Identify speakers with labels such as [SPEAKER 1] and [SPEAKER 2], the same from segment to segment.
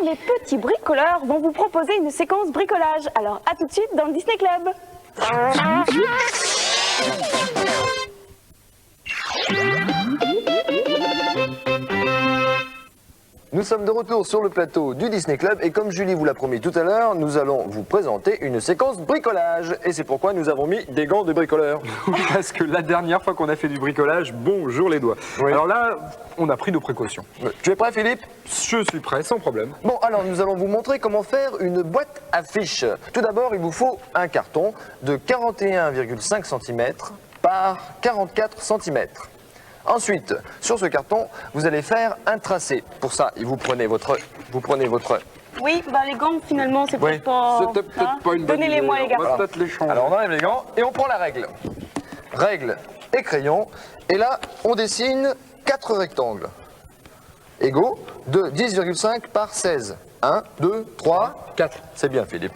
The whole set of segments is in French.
[SPEAKER 1] les petits bricoleurs vont vous proposer une séquence bricolage. Alors à tout de suite dans le Disney Club.
[SPEAKER 2] Nous sommes de retour sur le plateau du Disney Club et comme Julie vous l'a promis tout à l'heure, nous allons vous présenter une séquence bricolage. Et c'est pourquoi nous avons mis des gants de bricoleur.
[SPEAKER 3] Parce que la dernière fois qu'on a fait du bricolage, bonjour les doigts. Oui. Alors là, on a pris nos précautions.
[SPEAKER 2] Tu es prêt Philippe?
[SPEAKER 3] Je suis prêt, sans problème.
[SPEAKER 2] Bon, alors nous allons vous montrer comment faire une boîte à fiches. Tout d'abord, il vous faut un carton de 41,5 cm par 44 cm. Ensuite, sur ce carton, vous allez faire un tracé. Pour ça, vous prenez votre...
[SPEAKER 1] Oui, bah les gants finalement c'est
[SPEAKER 3] oui,
[SPEAKER 1] peut-être pas...
[SPEAKER 3] C'était peut-être pas une bonne idée.
[SPEAKER 1] Donnez-les-moi les gars.
[SPEAKER 3] On va peut-être les changer.
[SPEAKER 2] Alors on enlève les gants et on prend la règle. Règle et crayon. Et là, on dessine 4 rectangles égaux de 10,5 par 16. 1, 2, 3, 4. C'est bien Philippe.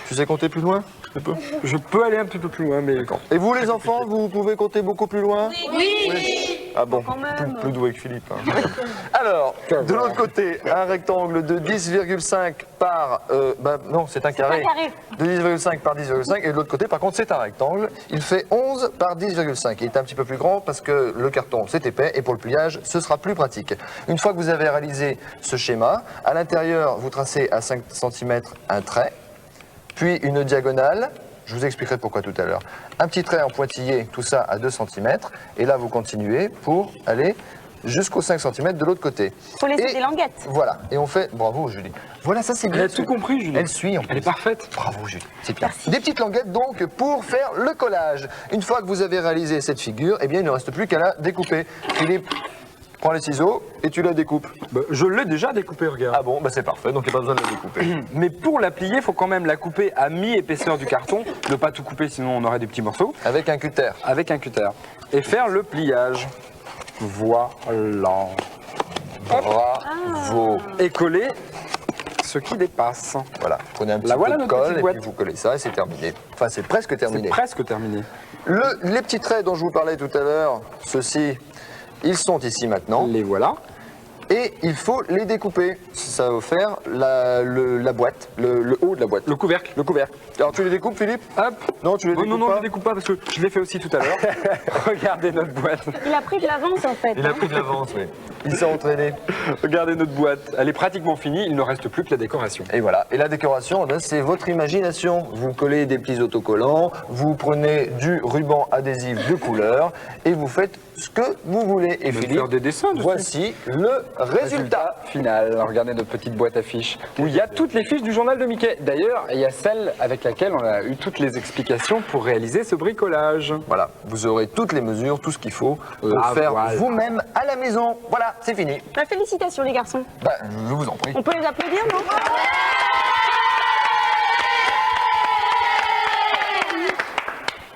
[SPEAKER 2] Tu sais compter plus loin?
[SPEAKER 3] Je peux aller un petit peu plus loin, mais...
[SPEAKER 2] Et vous les enfants, vous pouvez compter beaucoup plus loin?
[SPEAKER 1] Oui.
[SPEAKER 2] Ah bon, plus doué que Philippe. Hein. Alors, de l'autre côté, un rectangle de 10,5 par... non, c'est un carré. De 10,5 par 10,5. Et de l'autre côté, par contre, c'est un rectangle. Il fait 11 par 10,5. Il est un petit peu plus grand parce que le carton, c'est épais. Et pour le pliage, ce sera plus pratique. Une fois que vous avez réalisé ce schéma, à l'intérieur, vous tracez à 5 cm un trait. Puis une diagonale, je vous expliquerai pourquoi tout à l'heure. Un petit trait en pointillé, tout ça à 2 cm. Et là, vous continuez pour aller jusqu'aux 5 cm de l'autre côté.
[SPEAKER 1] Il faut laisser des languettes.
[SPEAKER 2] Voilà, et on fait... Bravo Julie. Voilà, ça c'est bien.
[SPEAKER 3] Elle a tout compris Julie.
[SPEAKER 2] Elle suit en plus.
[SPEAKER 3] Elle est parfaite.
[SPEAKER 2] Bravo Julie, c'est bien. Des petites languettes donc pour faire le collage. Une fois que vous avez réalisé cette figure, eh bien il ne reste plus qu'à la découper. Philippe, prends les ciseaux et tu la découpes.
[SPEAKER 3] Bah, je l'ai déjà découpée, regarde.
[SPEAKER 2] Ah bon, bah c'est parfait, donc il n'y a pas besoin de la découper.
[SPEAKER 3] Mais pour la plier, il faut quand même la couper à mi-épaisseur du carton. Ne pas tout couper, sinon on aurait des petits morceaux.
[SPEAKER 2] Avec un cutter.
[SPEAKER 3] Avec un cutter. Et faire le pliage. Voilà.
[SPEAKER 2] Bravo.
[SPEAKER 3] Et coller ce qui dépasse.
[SPEAKER 2] Voilà, prenez un petit peu de colle et puis vous collez ça et c'est terminé. Enfin, c'est presque terminé.
[SPEAKER 3] C'est presque terminé.
[SPEAKER 2] Les petits traits dont je vous parlais tout à l'heure, ceux-ci, ils sont ici maintenant.
[SPEAKER 3] Les voilà.
[SPEAKER 2] Et il faut les découper. Ça va faire la boîte, le haut de la boîte.
[SPEAKER 3] Le couvercle.
[SPEAKER 2] Le couvercle. Alors tu les découpes Philippe?
[SPEAKER 3] Hop.
[SPEAKER 2] Non, tu les découpes pas?
[SPEAKER 3] Non, je les découpe pas parce que je l'ai fait aussi tout à l'heure. Regardez notre boîte.
[SPEAKER 1] Il a pris de l'avance en fait.
[SPEAKER 2] Il a pris de l'avance, oui. Il s'est entraîné.
[SPEAKER 3] Regardez notre boîte. Elle est pratiquement finie, il ne reste plus que la décoration.
[SPEAKER 2] Et voilà. Et la décoration, c'est votre imagination. Vous collez des plis autocollants, vous prenez du ruban adhésif de couleur et vous faites ce que vous voulez. Et Philippe,
[SPEAKER 3] faire des dessins dessus.
[SPEAKER 2] Voici le résultat
[SPEAKER 3] final. Regardez notre petite boîte à fiches où il y a toutes les fiches du journal de Mickey. D'ailleurs, il y a celle avec laquelle on a eu toutes les explications pour réaliser ce bricolage.
[SPEAKER 2] Voilà, vous aurez toutes les mesures, tout ce qu'il faut pour faire vous-même à la maison. Voilà, c'est fini.
[SPEAKER 1] Bah, félicitations les garçons.
[SPEAKER 2] Bah, je vous en prie.
[SPEAKER 1] On peut les applaudir, non?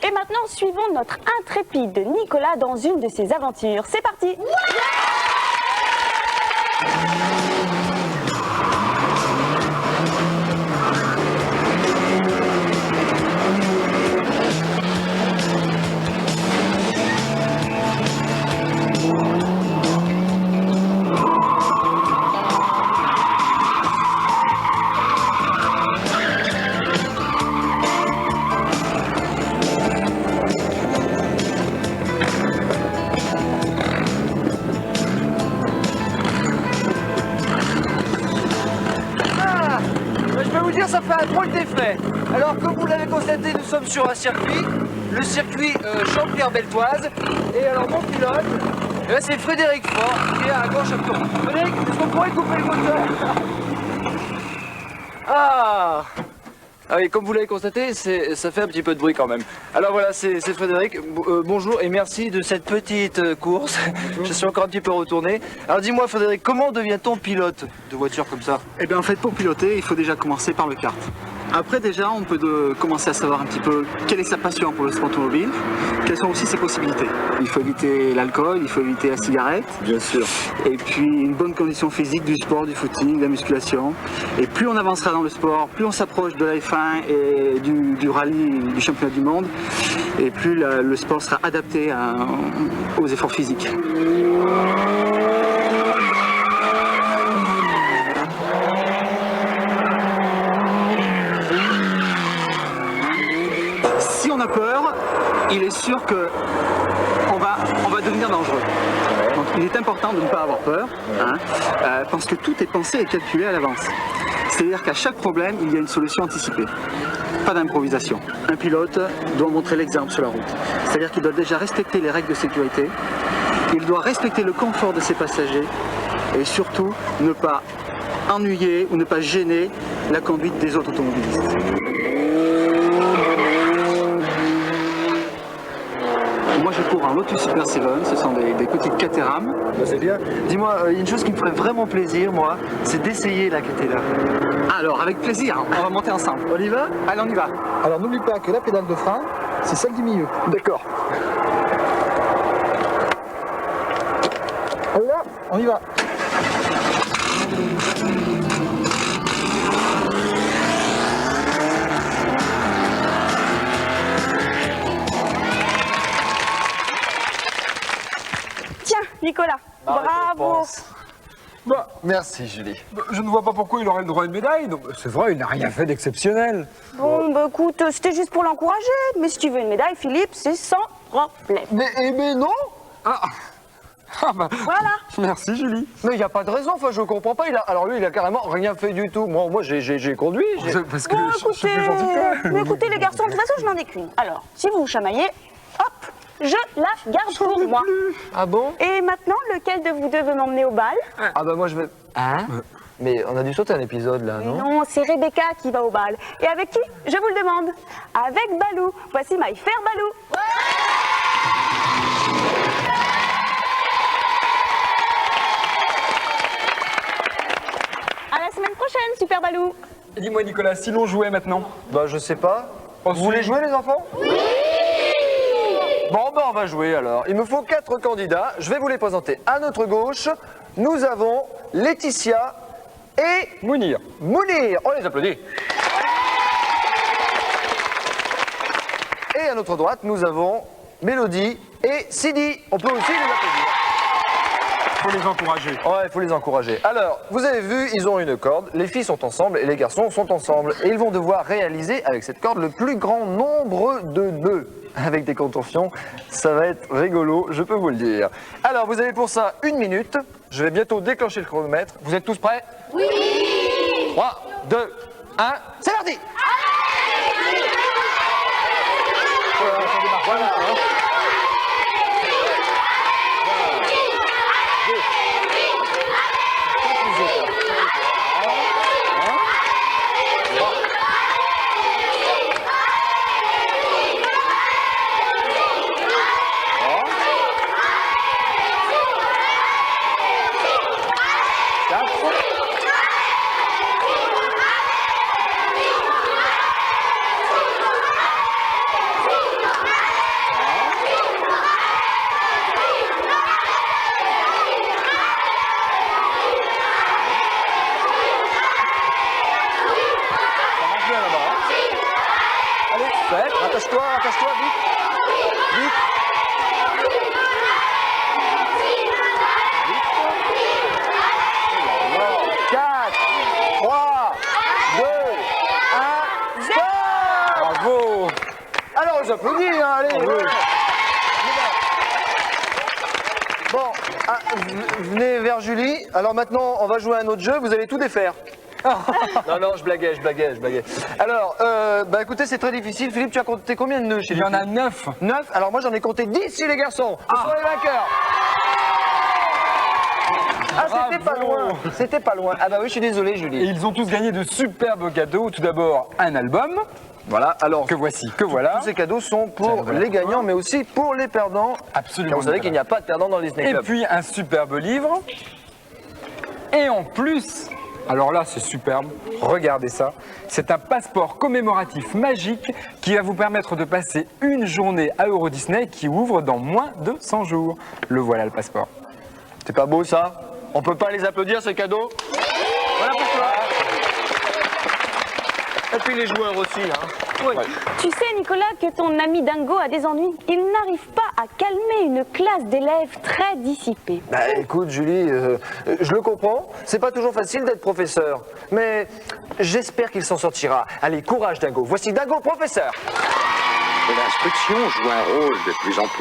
[SPEAKER 1] Et maintenant, suivons notre intrépide Nicolas dans une de ses aventures. C'est parti!
[SPEAKER 4] Ça fait un drôle d'effet. Alors comme vous l'avez constaté, nous sommes sur un circuit, le circuit Champierre-Beltoise. Et alors mon pilote, c'est Frédéric Fort qui est à gauche à tour. Frédéric, est-ce qu'on pourrait couper le moteur? Ah oui, comme vous l'avez constaté, ça fait un petit peu de bruit quand même. Alors voilà, c'est Frédéric. Bonjour et merci de cette petite course. Je suis encore un petit peu retourné. Alors dis-moi Frédéric, comment devient-on pilote de voiture comme ça?
[SPEAKER 5] Eh bien en fait, pour piloter, il faut déjà commencer par le kart. Après déjà, on peut commencer à savoir un petit peu quelle est sa passion pour le sport automobile, quelles sont aussi ses possibilités. Il faut éviter l'alcool, il faut éviter la cigarette.
[SPEAKER 2] Bien sûr.
[SPEAKER 5] Et puis une bonne condition physique du sport, du footing, de la musculation. Et plus on avancera dans le sport, plus on s'approche de la F1 et du rallye, du championnat du monde, et plus le sport sera adapté aux efforts physiques. il est sûr que on va devenir dangereux. Donc il est important de ne pas avoir peur, hein, parce que tout est pensé et calculé à l'avance. C'est-à-dire qu'à chaque problème, il y a une solution anticipée. Pas d'improvisation. Un pilote doit montrer l'exemple sur la route. C'est-à-dire qu'il doit déjà respecter les règles de sécurité, il doit respecter le confort de ses passagers et surtout ne pas ennuyer ou ne pas gêner la conduite des autres automobilistes. Moi je cours en Lotus Super 7, ce sont des petites Caterham.
[SPEAKER 2] C'est bien. Dis-moi, il y a une chose qui me ferait vraiment plaisir, moi, c'est d'essayer la Caterham.
[SPEAKER 5] Alors avec plaisir, on va monter ensemble.
[SPEAKER 2] On y va?
[SPEAKER 5] Allez, on y va.
[SPEAKER 6] Alors n'oublie pas que la pédale de frein, c'est celle du milieu.
[SPEAKER 2] D'accord.
[SPEAKER 6] Allez là, on y va.
[SPEAKER 1] Tiens, Nicolas, bravo.
[SPEAKER 3] Bah,
[SPEAKER 2] Merci, Julie.
[SPEAKER 3] je ne vois pas pourquoi il aurait le droit à une médaille. C'est vrai, il n'a rien fait d'exceptionnel.
[SPEAKER 1] Bon, bah écoute, c'était juste pour l'encourager. Mais si tu veux une médaille, Philippe, c'est sans problème.
[SPEAKER 2] Mais non.
[SPEAKER 3] Ah bah,
[SPEAKER 1] Voilà.
[SPEAKER 3] merci Julie.
[SPEAKER 2] Mais il n'y a pas de raison, enfin je comprends pas. Alors lui, il a carrément rien fait du tout. Moi j'ai conduit.
[SPEAKER 3] Parce que
[SPEAKER 1] Bon,
[SPEAKER 3] je suis plus gentil que toi.
[SPEAKER 1] mais écoutez les garçons, de toute façon, je n'en ai qu'une. Alors, si vous vous chamaillez, hop, je la garde pour moi.
[SPEAKER 2] Ah bon?
[SPEAKER 1] Et maintenant, lequel de vous deux veut m'emmener au bal?
[SPEAKER 2] Ah bah moi je vais... Hein? Mais on a dû sauter un épisode là, non?
[SPEAKER 1] Non, c'est Rebecca qui va au bal. Et avec qui? Je vous le demande. Avec Balou. Voici My Fair Balou. À la semaine prochaine, Super Balou.
[SPEAKER 3] Et dis-moi Nicolas, si l'on jouait maintenant?
[SPEAKER 2] Bah je sais pas.
[SPEAKER 3] Oh,
[SPEAKER 2] Vous voulez jouer les enfants? Oui! Bon bah on va jouer alors. Il me faut 4 candidats. Je vais vous les présenter. À notre gauche, nous avons Laetitia et
[SPEAKER 3] Mounir.
[SPEAKER 2] Mounir. On les applaudit. Et à notre droite, nous avons Mélodie et Sidi. On peut aussi les applaudir.
[SPEAKER 3] Faut les encourager.
[SPEAKER 2] Ouais, il faut les encourager. Alors, vous avez vu, ils ont une corde. Les filles sont ensemble et les garçons sont ensemble. Et ils vont devoir réaliser avec cette corde le plus grand nombre de nœuds. Avec des contorsions, ça va être rigolo, je peux vous le dire. Alors, vous avez pour ça 1 minute. Je vais bientôt déclencher le chronomètre. Vous êtes tous prêts? Oui! 3, 2, 1, c'est parti! Voilà, hein. Attache-toi, vite. Vite. 4, 3, 2, 1, stop!
[SPEAKER 3] Bravo.
[SPEAKER 2] Alors on s'applaudit, hein, allez. Bon, venez vers Julie. Alors maintenant, on va jouer à un autre jeu. Vous allez tout défaire. Non, je blaguais. Alors, bah écoutez, c'est très difficile. Philippe, tu as compté combien de nœuds chez
[SPEAKER 3] Il
[SPEAKER 2] les
[SPEAKER 3] y en a
[SPEAKER 2] filles?
[SPEAKER 3] 9.
[SPEAKER 2] 9. Alors moi, j'en ai compté 10 chez les garçons. Ce sont les vainqueurs. Ah, c'était pas loin. C'était pas loin. Ah bah oui, je suis désolé,
[SPEAKER 3] Et
[SPEAKER 2] Julie.
[SPEAKER 3] ils ont tous gagné de superbes cadeaux. Tout d'abord, un album.
[SPEAKER 2] Voilà, alors...
[SPEAKER 3] Que voici, que voilà.
[SPEAKER 2] Tous ces cadeaux sont pour
[SPEAKER 3] Tiens, voilà.
[SPEAKER 2] les gagnants, mais aussi pour les perdants.
[SPEAKER 3] Absolument.
[SPEAKER 2] Car vous savez qu'il n'y a pas de perdants dans le Disney
[SPEAKER 3] Et
[SPEAKER 2] Club.
[SPEAKER 3] puis un superbe livre. Et en plus, alors là c'est superbe, regardez ça. C'est un passeport commémoratif magique qui va vous permettre de passer une journée à Euro Disney qui ouvre dans moins de 100 jours. Le voilà le passeport.
[SPEAKER 2] C'est pas beau ça? On peut pas les applaudir, ces cadeaux? Voilà pour toi. Et puis les joueurs aussi, hein.
[SPEAKER 1] Oui. Tu sais, Nicolas, que ton ami Dingo a des ennuis. Il n'arrive pas à calmer une classe d'élèves très dissipés.
[SPEAKER 2] Bah écoute Julie, je le comprends, c'est pas toujours facile d'être professeur, mais j'espère qu'il s'en sortira. Allez, courage Dingo, voici Dingo professeur.
[SPEAKER 7] L'instruction joue un rôle de plus en plus